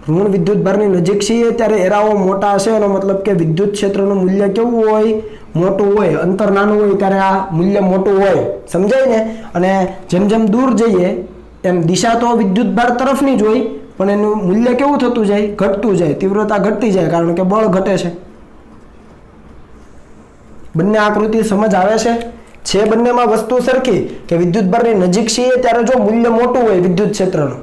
ઋણ વિદ્યુતભારની નજીક છીએ ત્યારે એરાઓ મોટા હશે. એનો મતલબ કે વિદ્યુત ક્ષેત્રનું મૂલ્ય કેવું હોય? મોટું હોય. અંતર નાનું હોય ત્યારે આ મૂલ્ય મોટું હોય. સમજાય ને? અને જેમ જેમ દૂર જઈએ એમ દિશા તો વિદ્યુતભાર તરફની જ હોય પણ એનું મૂલ્ય કેવું થતું જાય? ઘટતું જાય. તીવ્રતા ઘટતી જાય કારણ કે બળ ઘટે છે. બંને આકૃતિ સમજ આવે છે? બંનેમાં વસ્તુ સરખી કે વિદ્યુતભારની નજીક છીએ ત્યારે જો મૂલ્ય મોટું હોય વિદ્યુત ક્ષેત્રનું,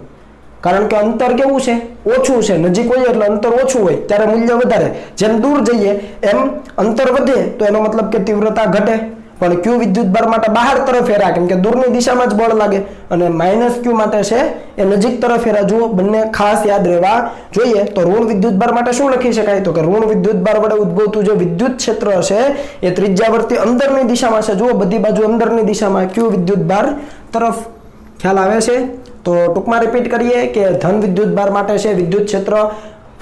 કારણ કે અંતર કેવું છે? ઓછું છે. નજીક હોય એટલે અંતર ઓછું હોય ત્યારે મૂલ્ય વધારે. જેમ દૂર જઈએ એમ અંતર વધે તો એનો મતલબ કે તીવ્રતા ઘટે. પણ q વિદ્યુતભાર માટે બહાર તરફ એરા, કેમ કે દૂરની દિશામાં જ બળ લાગે, અને -q માટે છે એ નજીક તરફ એરા. જુઓ બંને ખાસ યાદ રહેવા જોઈએ. તો ઋણ વિદ્યુતભાર માટે શું લખી શકાય? તો કે ઋણ વિદ્યુતભાર વડે ઉદ્ભવતું જે વિદ્યુત ક્ષેત્ર છે એ ત્રિજ્યાવર્તી અંદરની દિશામાં છે. જુઓ બધી બાજુ અંદરની દિશામાં q વિદ્યુતભાર તરફ. ખ્યાલ આવે છે? તો ટૂંકમાં રિપીટ કરીએ કે ધન વિદ્યુતભાર માટે છે વિદ્યુત ક્ષેત્ર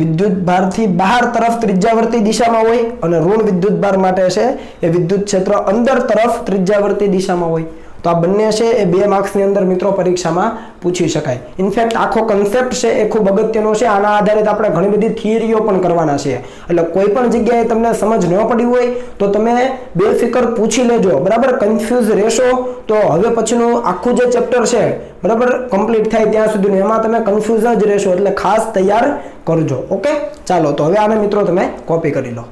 વિદ્યુતભારથી બહાર તરફ ત્રિજ્યાવર્તી દિશામાં હોય, અને ઋણ વિદ્યુતભાર માટે છે એ વિદ્યુત ક્ષેત્ર અંદર તરફ ત્રિજ્યાવર્તી દિશામાં હોય. તો આ બંને છે એ 2 માર્ક્સની અંદર મિત્રો પરીક્ષામાં પૂછી શકાય. ઇનફેક્ટ આખો કન્સેપ્ટ છે એ ખૂબ અગત્યનો છે. આના આધારિત આપણે ઘણી બધી થિયરીઓ પણ કરવાના છે. એટલે કોઈ પણ જગ્યાએ તમને સમજ ન પડી હોય તો તમે બેફિકર પૂછી લેજો. બરાબર? કન્ફ્યુઝ રહેશો તો હવે પછીનું આખું જે ચેપ્ટર છે બરાબર કમ્પ્લીટ થાય ત્યાં સુધીનું એમાં તમે કન્ફ્યુઝ જ રહેશો. એટલે ખાસ તૈયાર કરજો. ઓકે ચાલો તો હવે આને મિત્રો તમે કોપી કરી લો.